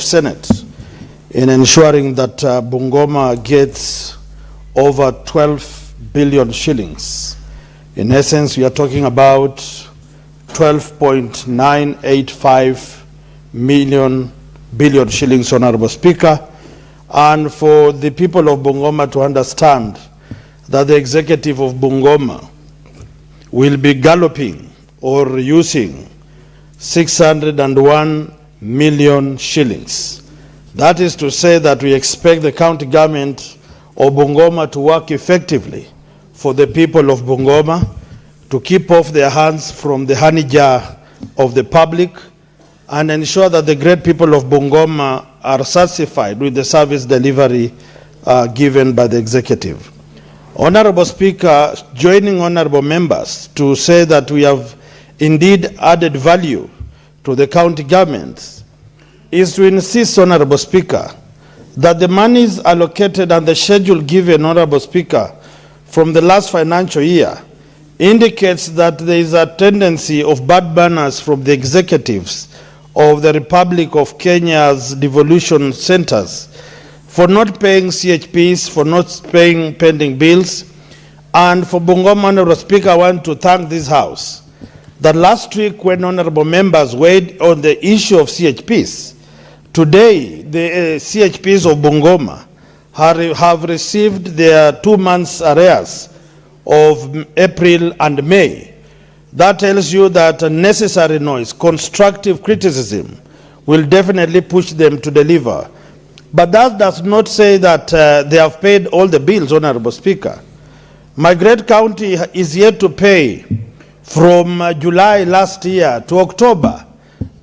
Senate in ensuring that Bungoma gets over 12 billion shillings. In essence, we are talking about 12.985 billion shillings, Honorable Speaker. And for the people of Bungoma to understand that the executive of Bungoma will be galloping or using 601 million shillings. That is to say that we expect the county government of Bungoma to work effectively for the people of Bungoma, to keep off their hands from the honey jar of the public, and ensure that the great people of Bungoma are satisfied with the service delivery given by the executive. Honorable Speaker, joining honorable members to say that we have indeed added value to the county government is to insist, Honorable Speaker, that the monies allocated and the schedule given, Honorable Speaker, from the last financial year indicates that there is a tendency of bad manners from the executives of the Republic of Kenya's devolution centers for not paying CHPs, for not paying pending bills. And for Bungoma, Honorable Speaker, I want to thank this House that last week when honorable members weighed on the issue of CHPs, today the CHPs of Bungoma have received their 2 months arrears of April and May. That tells you that necessary noise, constructive criticism will definitely push them to deliver. But that does not say that they have paid all the bills, Honorable Speaker. My great county is yet to pay from July last year to October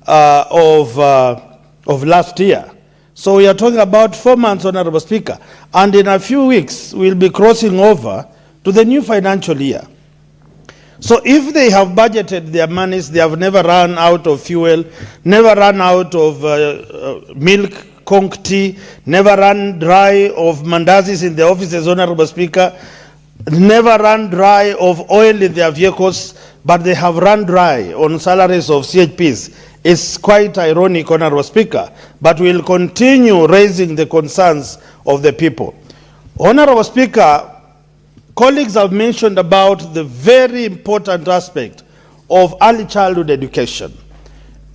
of last year. So we are talking about 4 months, Honorable Speaker. And in a few weeks, we'll be crossing over to the new financial year. So if they have budgeted their monies, they have never run out of fuel, never run out of milk, conch tea, never run dry of mandazis in the offices, Honorable Speaker, never run dry of oil in their vehicles, but they have run dry on salaries of CHPs. It's quite ironic, Honorable Speaker, but we'll continue raising the concerns of the people. Honorable Speaker, colleagues have mentioned about the very important aspect of early childhood education.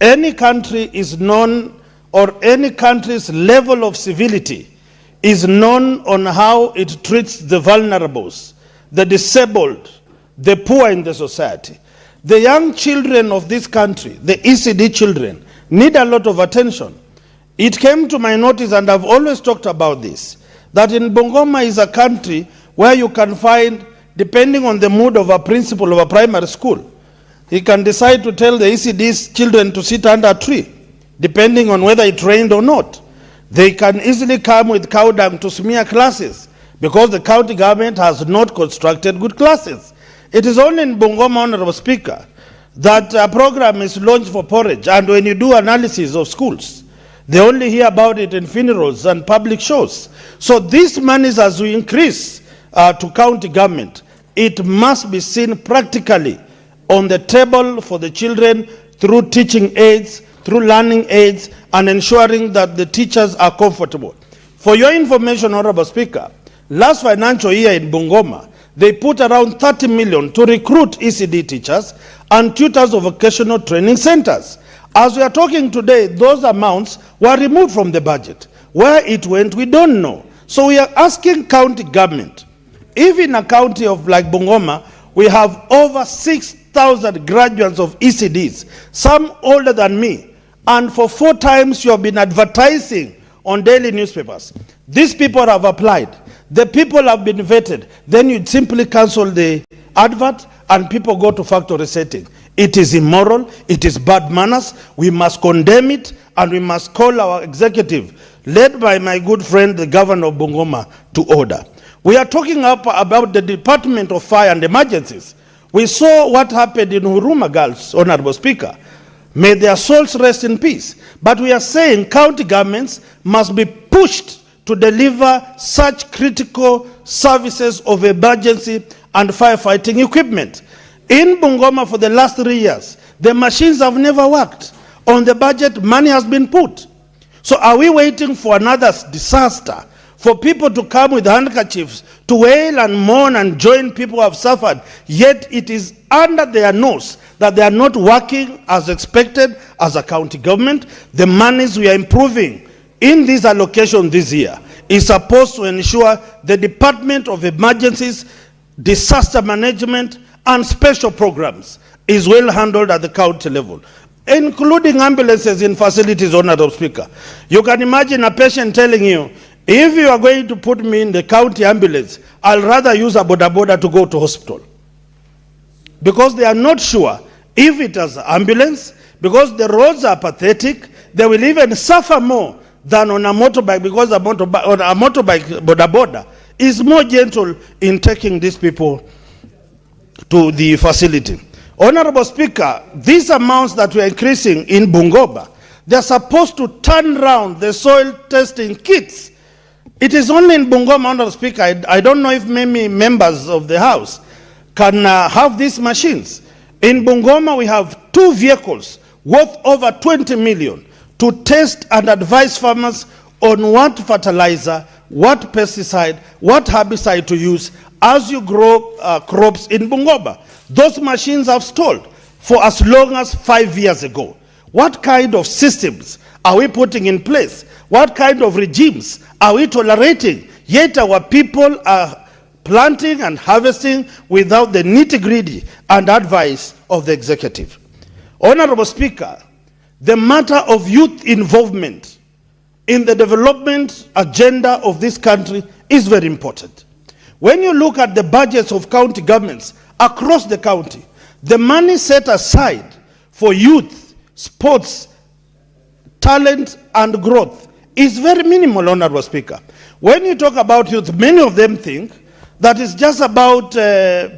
Any country is known, or any country's level of civility is known on how it treats the vulnerables, the disabled, the poor in the society. The young children of this country, the ECD children, need a lot of attention. It came to my notice, and I've always talked about this, that in Bungoma is a country where you can find, depending on the mood of a principal of a primary school, he can decide to tell the ECD's children to sit under a tree, depending on whether it rained or not. They can easily come with cow dung to smear classes because the county government has not constructed good classes. It is only in Bungoma, Honorable Speaker, that a program is launched for porridge, and when you do analysis of schools, they only hear about it in funerals and public shows. So these monies, as we increase to county government, it must be seen practically on the table for the children through teaching aids, through learning aids, and ensuring that the teachers are comfortable. For your information, Honorable Speaker, last financial year in Bungoma, they put around 30 million to recruit ECD teachers and tutors of vocational training centers. As we are talking today, those amounts were removed from the budget. Where it went, we don't know. So we are asking county government, if in a county of like Bungoma, we have over 6,000 graduates of ECDs, some older than me, and for 4 times you have been advertising on daily newspapers. These people have applied. The people have been vetted. Then you simply cancel the advert and people go to factory setting. It is immoral. It is bad manners. We must condemn it, and we must call our executive, led by my good friend, the governor of Bungoma, to order. We are talking about the Department of Fire and Emergencies. We saw what happened in Huruma Girls, Honorable Speaker. May their souls rest in peace. But we are saying county governments must be pushed to deliver such critical services of emergency and firefighting equipment. In Bungoma for the last 3 years, the machines have never worked. On the budget, money has been put. So are we waiting for another disaster for people to come with handkerchiefs to wail and mourn and join people who have suffered, yet it is under their nose that they are not working as expected as a county government? The monies we are improving in this allocation this year is supposed to ensure the Department of Emergencies, Disaster Management and Special Programs is well handled at the county level, including ambulances in facilities, Honorable Speaker. You can imagine a patient telling you, if you are going to put me in the county ambulance, I'll rather use a boda boda to go to hospital. Because they are not sure if it is an ambulance, because the roads are pathetic, they will even suffer more than on a motorbike, because on a motorbike boda boda is more gentle in taking these people to the facility. Honorable Speaker, these amounts that we are increasing in Bungoma, they are supposed to turn around the soil testing kits. It is only in Bungoma, Honorable Speaker. I don't know if many members of the House can have these machines. In Bungoma, we have 2 vehicles worth over 20 million to test and advise farmers on what fertilizer, what pesticide, what herbicide to use as you grow crops in Bungoma. Those machines have stalled for as long as 5 years ago. What kind of systems are we putting in place? What kind of regimes are we tolerating? Yet our people are planting and harvesting without the nitty-gritty and advice of the executive. Honorable Speaker, the matter of youth involvement in the development agenda of this country is very important. When you look at the budgets of county governments across the county, the money set aside for youth, sports, talent and growth is very minimal, Honorable Speaker. When you talk about youth, many of them think that it's just about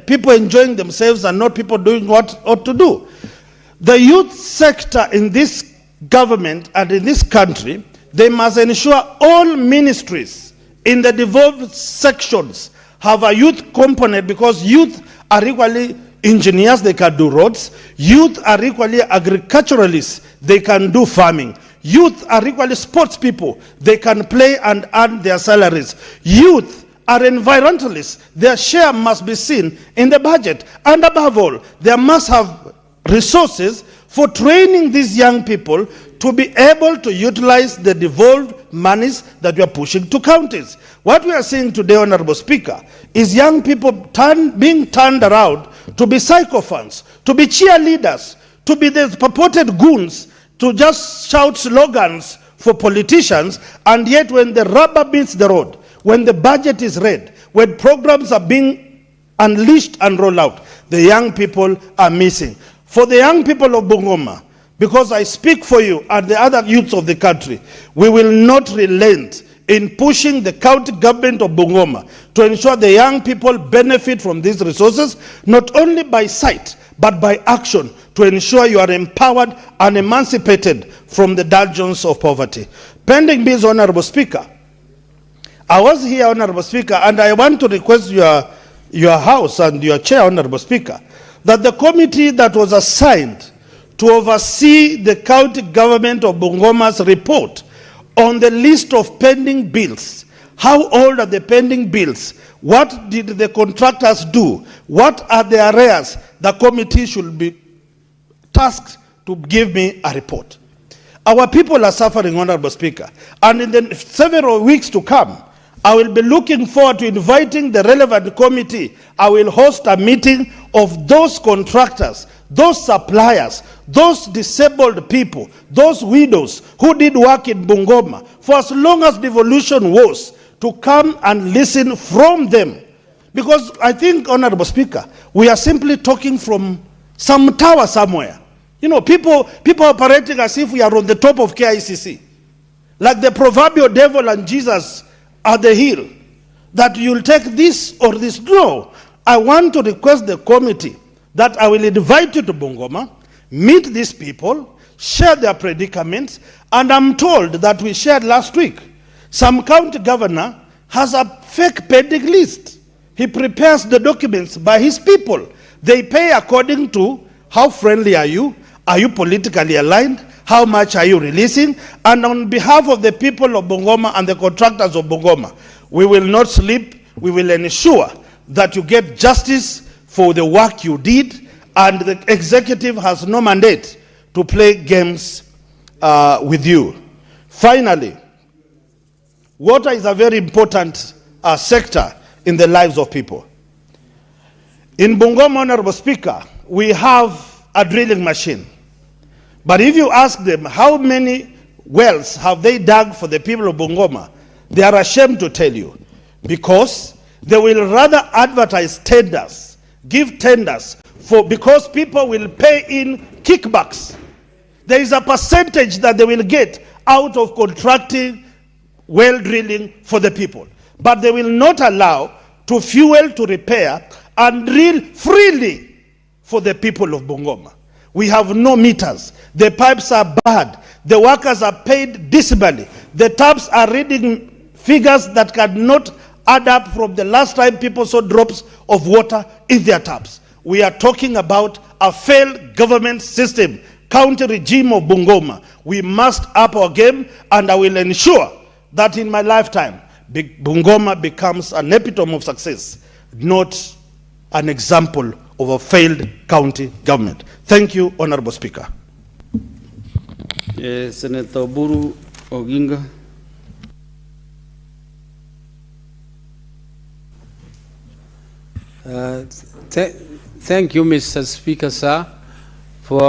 people enjoying themselves and not people doing what ought to do. The youth sector in this government and in this country, they must ensure all ministries in the devolved sections have a youth component, because youth are equally engineers, they can do roads. Youth are equally agriculturalists, they can do farming. Youth are equally sports people, they can play and earn their salaries. Youth are environmentalists, their share must be seen in the budget. And above all, they must have resources for training these young people to be able to utilize the devolved monies that we are pushing to counties. What we are seeing today, Honorable Speaker, is young people being turned around to be sycophants, to be cheerleaders, to be the purported goons, to just shout slogans for politicians, and yet when the rubber meets the road, when the budget is read, when programs are being unleashed and rolled out, the young people are missing. For the young people of Bungoma, because I speak for you and the other youths of the country, we will not relent in pushing the county government of Bungoma to ensure the young people benefit from these resources, not only by sight, but by action, to ensure you are empowered and emancipated from the dungeons of poverty. Pending bills, Honorable Speaker, I was here, Honorable Speaker, and I want to request your House and your Chair, Honorable Speaker, that the committee that was assigned to oversee the county government of Bungoma's report on the list of pending bills. How old are the pending bills? What did the contractors do? What are the arrears? The committee should be tasked to give me a report. Our people are suffering, Honorable Speaker, and in the several weeks to come, I will be looking forward to inviting the relevant committee. I will host a meeting of those contractors, those suppliers, those disabled people, those widows who did work in Bungoma for as long as devolution was, to come and listen from them. Because I think, Honorable Speaker, we are simply talking from some tower somewhere. You know, people operating as if we are on the top of KICC. Like the proverbial devil and Jesus at the hill, that you'll take this or this. No, I want to request the committee that I will invite you to Bungoma, meet these people, share their predicaments, and I'm told that we shared last week, some county governor has a fake pending list. He prepares the documents by his people. They pay according to how friendly are you politically aligned, how much are you releasing? And on behalf of the people of Bungoma and the contractors of Bungoma, we will not sleep. We will ensure that you get justice for the work you did, and the executive has no mandate to play games with you. Finally, water is a very important sector in the lives of people. In Bungoma, Honorable Speaker, we have a drilling machine. But if you ask them how many wells have they dug for the people of Bungoma, they are ashamed to tell you, because they will rather advertise tenders, give tenders, because people will pay in kickbacks. There is a percentage that they will get out of contracting well drilling for the people. But they will not allow to fuel, to repair, and drill freely for the people of Bungoma. We have no meters. The pipes are bad. The workers are paid decibelly. The taps are reading figures that cannot add up from the last time people saw drops of water in their taps. We are talking about a failed government system, county regime of Bungoma. We must up our game, and I will ensure that in my lifetime, Bungoma becomes an epitome of success, not an example of a failed county government. Thank you, Honorable Speaker. Senator Buru Oginga. Thank you, Mr. Speaker, sir, for